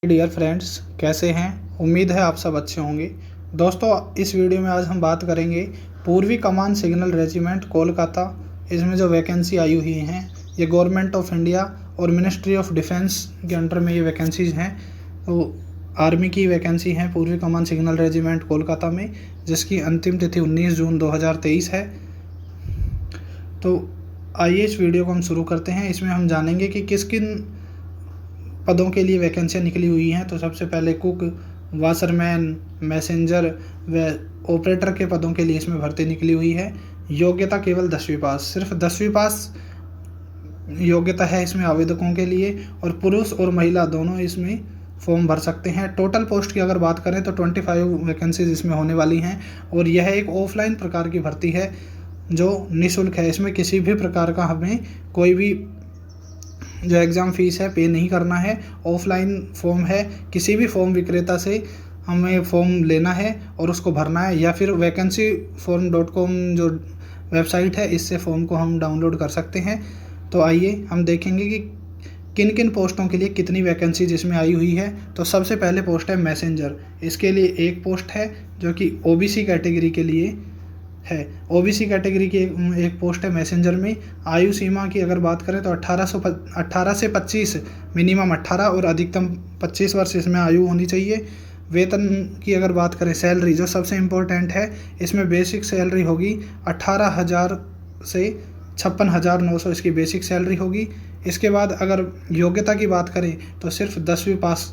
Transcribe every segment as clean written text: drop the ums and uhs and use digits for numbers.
Dear friends, कैसे हैं? उम्मीद है आप सब अच्छे होंगे। दोस्तों, इस वीडियो में आज हम बात करेंगे पूर्वी कमान सिग्नल रेजिमेंट कोलकाता। इसमें जो वैकेंसी आई हुई हैं ये गवर्नमेंट ऑफ इंडिया और मिनिस्ट्री ऑफ डिफेंस के अंडर में ये वैकेंसीज हैं। तो आर्मी की वैकेंसी हैं पूर्वी कमान सिग्नल रेजिमेंट कोलकाता में, जिसकी अंतिम तिथि 19 जून 2023 है। तो आइए इस वीडियो को हम शुरू करते हैं। इसमें हम जानेंगे कि किस किन पदों के लिए वैकेंसियाँ निकली हुई हैं। तो सबसे पहले कुक, वाशरमैन, मैसेंजर व ऑपरेटर के पदों के लिए इसमें भर्ती निकली हुई है। योग्यता केवल 10वीं पास, सिर्फ 10वीं पास योग्यता है इसमें आवेदकों के लिए, और पुरुष और महिला दोनों इसमें फॉर्म भर सकते हैं। टोटल पोस्ट की अगर बात करें तो 25 वैकेंसीज इसमें होने वाली हैं, और यह एक ऑफलाइन प्रकार की भर्ती है जो निःशुल्क है। इसमें किसी भी प्रकार का हमें कोई भी जो एग्ज़ाम फीस है पे नहीं करना है। ऑफलाइन फॉर्म है, किसी भी फॉर्म विक्रेता से हमें फॉर्म लेना है और उसको भरना है, या फिर vacancyform.com जो वेबसाइट है इससे फॉर्म को हम डाउनलोड कर सकते हैं। तो आइए हम देखेंगे कि किन किन पोस्टों के लिए कितनी वैकेंसी जिसमें आई हुई है। तो सबसे पहले पोस्ट है मैसेंजर। इसके लिए एक पोस्ट है जो कि ओबीसी कैटेगरी के लिए है। ओबीसी कैटेगरी की एक पोस्ट है मैसेंजर में। आयु सीमा की अगर बात करें तो 18 से 25, मिनिमम 18 और अधिकतम 25 वर्ष इसमें आयु होनी चाहिए। वेतन की अगर बात करें, सैलरी जो सबसे इम्पोर्टेंट है, इसमें बेसिक सैलरी होगी 18,000 से 56,900 इसकी बेसिक सैलरी होगी। इसके बाद अगर योग्यता की बात करें तो सिर्फ 10वीं पास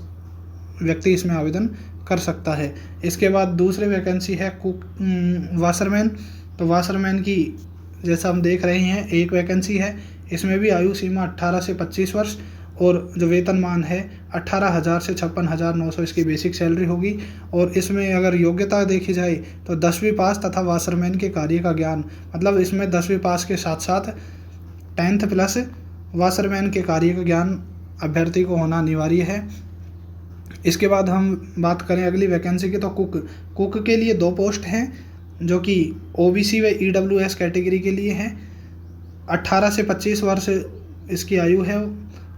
व्यक्ति इसमें आवेदन कर सकता है। इसके बाद दूसरी वैकेंसी है कुक, वाशरमैन। तो वाशरमैन की जैसा हम देख रहे हैं एक वैकेंसी है। इसमें भी आयु सीमा 18 से 25 वर्ष और जो वेतनमान है 18,000 से 56,900 इसकी बेसिक सैलरी होगी। और इसमें अगर योग्यता देखी जाए तो 10वीं पास तथा वाशरमैन के कार्य का ज्ञान, मतलब इसमें 10वीं पास के साथ साथ 10th प्लस वाशरमैन के कार्य का ज्ञान अभ्यर्थी को होना अनिवार्य है। इसके बाद हम बात करें अगली वैकेंसी की, तो कुक के लिए 2 पोस्ट हैं जो कि ओबीसी व ईडब्ल्यूएस कैटेगरी के लिए हैं। 18 से 25 वर्ष इसकी आयु है,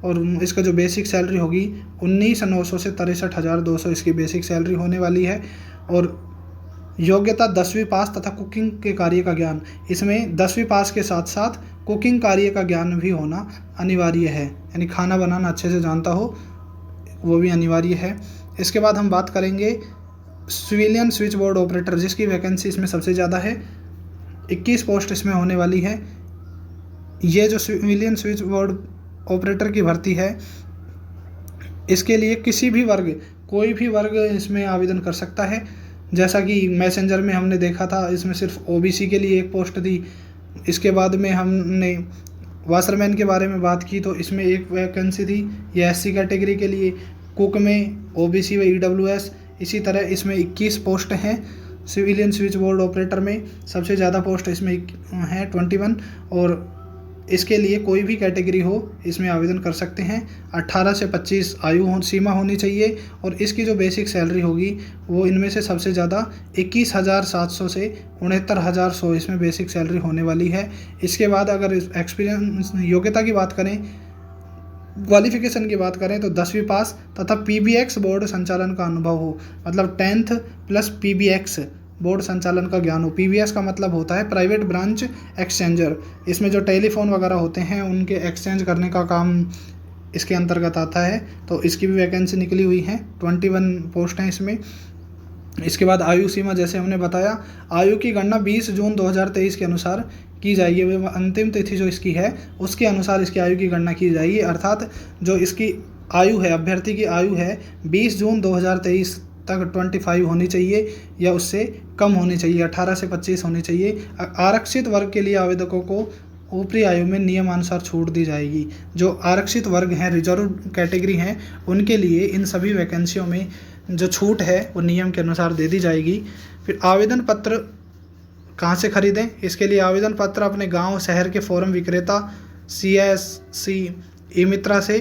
और इसका जो बेसिक सैलरी होगी 19,900 से 63,200 इसकी बेसिक सैलरी होने वाली है। और योग्यता 10वीं पास तथा कुकिंग के कार्य का ज्ञान, इसमें 10वीं पास के साथ साथ कुकिंग कार्य का ज्ञान भी होना अनिवार्य है, यानी खाना बनाना अच्छे से जानता हो वो भी अनिवार्य है। इसके बाद हम बात करेंगे सिविलियन स्विच बोर्ड ऑपरेटर, जिसकी वैकेंसी इसमें सबसे ज़्यादा है। 21 पोस्ट इसमें होने वाली है। ये जो सिविलियन स्विच बोर्ड ऑपरेटर की भर्ती है, इसके लिए किसी भी वर्ग, कोई भी वर्ग इसमें आवेदन कर सकता है। जैसा कि मैसेंजर में हमने देखा था, इसमें सिर्फ ओबीसी के लिए एक पोस्ट थी। इसके बाद में हमने वाशरमैन के बारे में बात की तो इसमें एक वैकेंसी थी, ये एससी कैटेगरी के लिए। कुक में ओबीसी व ईडब्ल्यूएस, इसी तरह इसमें 21 पोस्ट हैं। सिविलियन स्विच बोर्ड ऑपरेटर में सबसे ज़्यादा पोस्ट इसमें हैं 21, और इसके लिए कोई भी कैटेगरी हो इसमें आवेदन कर सकते हैं। 18 से 25 आयु सीमा होनी चाहिए, और इसकी जो बेसिक सैलरी होगी वो इनमें से सबसे ज़्यादा 21,700 से 69,100 इसमें बेसिक सैलरी होने वाली है। इसके बाद अगर एक्सपीरियंस, योग्यता की बात करें, क्वालिफिकेशन की बात करें तो 10वीं पास तथा पीबीएक्स बोर्ड संचालन का अनुभव हो, मतलब 10th प्लस पीबीएक्स बोर्ड संचालन का ज्ञान हो। पीबीएस का मतलब होता है प्राइवेट ब्रांच एक्सचेंजर। इसमें जो टेलीफोन वगैरह होते हैं उनके एक्सचेंज करने का काम इसके अंतर्गत आता है। तो इसकी भी वैकेंसी निकली हुई है, 21 पोस्ट हैं इसमें। इसके बाद आयु सीमा, जैसे हमने बताया, आयु की गणना 20 जून 2023 के अनुसार की जाएगी। वह अंतिम तिथि जो इसकी है उसके अनुसार इसकी आयु की गणना की जाएगी। अर्थात जो इसकी आयु है, अभ्यर्थी की आयु है 20 जून 2023 तक 25 होनी चाहिए या उससे कम होनी चाहिए, 18 से 25 होनी चाहिए। आरक्षित वर्ग के लिए आवेदकों को ऊपरी आयु में नियमानुसार छूट दी जाएगी। जो आरक्षित वर्ग हैं, रिजर्व कैटेगरी हैं, उनके लिए इन सभी वैकेंसियों में जो छूट है वो नियम के अनुसार दे दी जाएगी। फिर आवेदन पत्र कहाँ से खरीदें? इसके लिए आवेदन पत्र अपने गांव शहर के फॉर्म विक्रेता CSC ई मित्रा से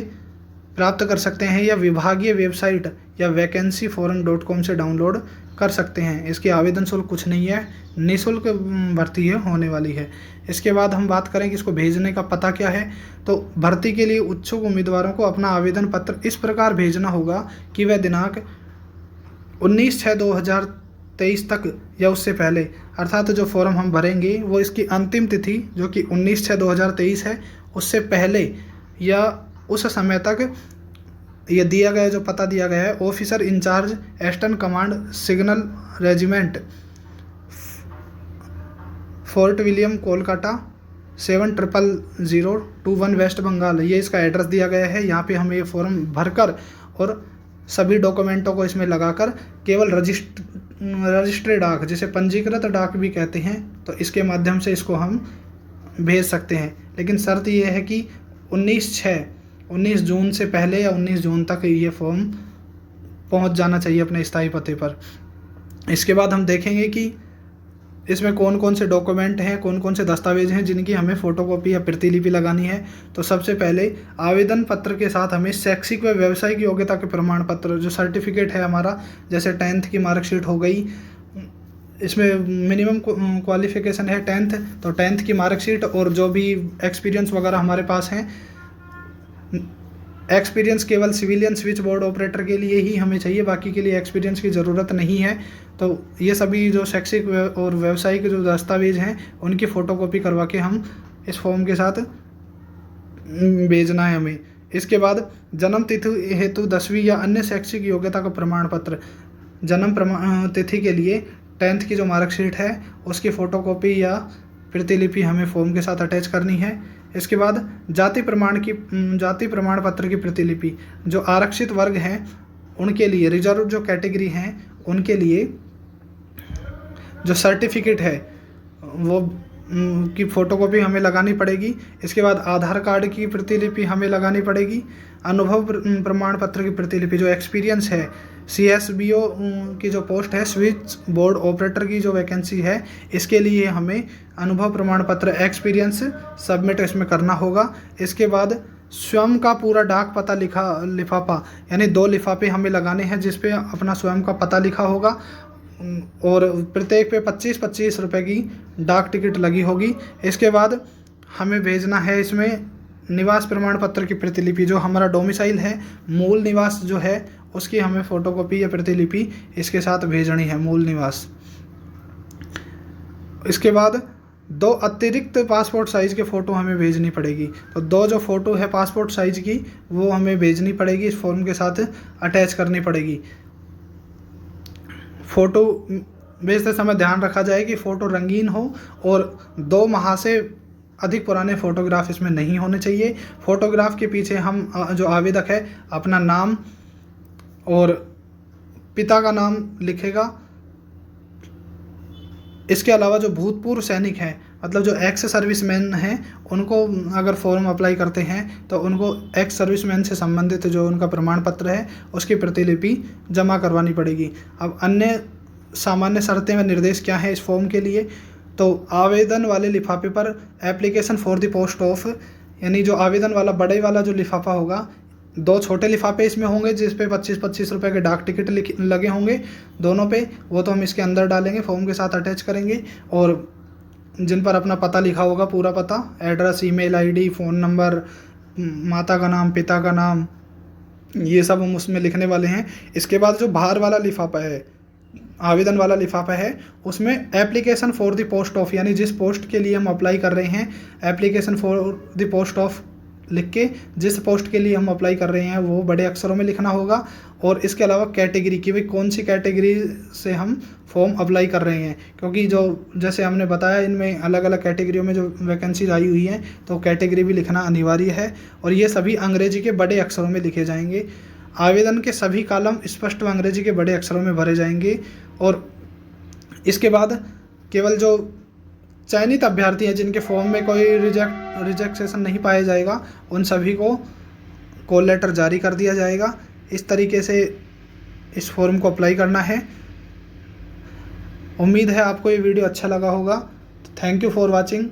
प्राप्त कर सकते हैं या विभागीय वेबसाइट या vacancyforum.com से डाउनलोड कर सकते हैं। इसकी आवेदन शुल्क कुछ नहीं है, निःशुल्क भर्ती होने वाली है। इसके बाद हम बात करें कि इसको भेजने का पता क्या है। तो भर्ती के लिए इच्छुक उम्मीदवारों को अपना आवेदन पत्र इस प्रकार भेजना होगा कि वह दिनांक 19/6/2023 तक या उससे पहले, अर्थात जो फॉर्म हम भरेंगे वो इसकी अंतिम तिथि जो कि 19/6/2023 है उससे पहले या उस समय तक ये दिया गया जो पता दिया गया है, officer in charge eastern command signal regiment, fort William Kolkata 700021 West Bengal, ये इसका एड्रेस दिया गया है। यहाँ पे हमें ये फॉर्म भरकर और सभी डॉक्यूमेंटों को इसमें लगाकर केवल रजिस्ट्रेड डाक, जिसे पंजीकृत डाक भी कहते हैं, तो इसके माध्यम से इसको हम भेज सकते हैं। लेकिन शर्त ये है कि 19 जून से पहले या 19 जून तक ये फॉर्म पहुंच जाना चाहिए अपने स्थायी पते पर। इसके बाद हम देखेंगे कि इसमें कौन कौन से डॉक्यूमेंट हैं, कौन कौन से दस्तावेज हैं जिनकी हमें फ़ोटोकॉपी या प्रतिलिपि लगानी है। तो सबसे पहले आवेदन पत्र के साथ हमें शैक्षिक व व्यावसायिक योग्यता के प्रमाण पत्र, जो सर्टिफिकेट है हमारा, जैसे 10th की मार्कशीट हो गई, इसमें मिनिमम क्वालिफिकेशन है 10th, तो 10th की मार्कशीट और जो भी एक्सपीरियंस वगैरह हमारे पास हैं। एक्सपीरियंस केवल सिविलियन स्विच बोर्ड ऑपरेटर के लिए ही हमें चाहिए, बाकी के लिए एक्सपीरियंस की ज़रूरत नहीं है। तो ये सभी जो शैक्षिक और व्यावसायिक जो दस्तावेज हैं उनकी फ़ोटोकॉपी करवा के हम इस फॉर्म के साथ भेजना है हमें। इसके बाद जन्म तिथि हेतु 10वीं या अन्य शैक्षिक योग्यता का प्रमाण पत्र, जन्म तिथि के लिए 10th की जो मार्कशीट है उसकी फ़ोटोकॉपी या प्रतिलिपि हमें फॉर्म के साथ अटैच करनी है। इसके बाद जाति प्रमाण पत्र की प्रतिलिपि, जो आरक्षित वर्ग हैं उनके लिए, रिजर्व जो कैटेगरी हैं उनके लिए जो सर्टिफिकेट है वो की फ़ोटोकॉपी हमें लगानी पड़ेगी। इसके बाद आधार कार्ड की प्रतिलिपि हमें लगानी पड़ेगी। अनुभव प्रमाण पत्र की प्रतिलिपि, जो एक्सपीरियंस है, CSBO की जो पोस्ट है, स्विच बोर्ड ऑपरेटर की जो वैकेंसी है, इसके लिए हमें अनुभव प्रमाण पत्र एक्सपीरियंस सबमिट इसमें करना होगा। इसके बाद स्वयं का पूरा डाक पता लिफाफा, यानी 2 लिफाफे हमें लगाने हैं जिस पे अपना स्वयं का पता लिखा होगा और प्रत्येक पे 25-25 रुपये की डाक टिकट लगी होगी। इसके बाद हमें भेजना है इसमें निवास प्रमाण पत्र की प्रतिलिपि, जो हमारा डोमिसाइल है, मूल निवास जो है उसकी हमें फ़ोटोकॉपी या प्रतिलिपि इसके साथ भेजनी है, मूल निवास। इसके बाद 2 अतिरिक्त पासपोर्ट साइज़ के फ़ोटो हमें भेजनी पड़ेगी। तो 2 जो फ़ोटो है पासपोर्ट साइज़ की वो हमें भेजनी पड़ेगी, इस फॉर्म के साथ अटैच करनी पड़ेगी। फ़ोटो भेजते समय ध्यान रखा जाए कि फ़ोटो रंगीन हो और 2 माह से अधिक पुराने फ़ोटोग्राफ इसमें नहीं होने चाहिए। फ़ोटोग्राफ के पीछे हम जो आवेदक है अपना नाम और पिता का नाम लिखेगा। इसके अलावा जो भूतपूर्व सैनिक हैं, मतलब जो एक्स सर्विसमैन हैं, उनको अगर फॉर्म अप्लाई करते हैं तो उनको एक्स सर्विसमैन से संबंधित जो उनका प्रमाण पत्र है उसकी प्रतिलिपि जमा करवानी पड़ेगी। अब अन्य सामान्य शर्तें व निर्देश क्या हैं इस फॉर्म के लिए? तो आवेदन वाले लिफाफे पर application for the post of, यानी जो आवेदन वाला बड़े वाला जो लिफाफा होगा, 2 छोटे लिफाफे इसमें होंगे जिस पे 25-25 रुपये के डाक टिकट लगे होंगे दोनों पे, वो तो हम इसके अंदर डालेंगे, फॉर्म के साथ अटैच करेंगे। और जिन पर अपना पता लिखा होगा, पूरा पता, address, email ID, phone number, माता का नाम, पिता का नाम, ये सब हम उसमें लिखने वाले हैं। इसके बाद जो बाहर वाला लिफाफा है, आवेदन वाला लिफाफा है, उसमें application for the post of, यानी जिस पोस्ट के लिए हम अप्लाई कर रहे हैं, application for the post of लिख के जिस पोस्ट के लिए हम अप्लाई कर रहे हैं वो बड़े अक्षरों में लिखना होगा। और इसके अलावा कैटेगरी की, भाई कौन सी कैटेगरी से हम फॉर्म अप्लाई कर रहे हैं, क्योंकि जो जैसे हमने बताया इनमें अलग अलग कैटेगरियों में जो वैकेंसीज आई हुई हैं, तो कैटेगरी भी लिखना अनिवार्य है। और ये सभी अंग्रेजी के बड़े अक्षरों में लिखे जाएंगे। आवेदन के सभी कॉलम स्पष्ट अंग्रेजी के बड़े अक्षरों में भरे जाएंगे। और इसके बाद केवल जो चयनित अभ्यर्थी हैं जिनके फॉर्म में कोई रिजेक्शन नहीं पाया जाएगा, उन सभी को कॉल लेटर जारी कर दिया जाएगा। इस तरीके से इस फॉर्म को अप्लाई करना है। उम्मीद है आपको ये वीडियो अच्छा लगा होगा। Thank you for watching.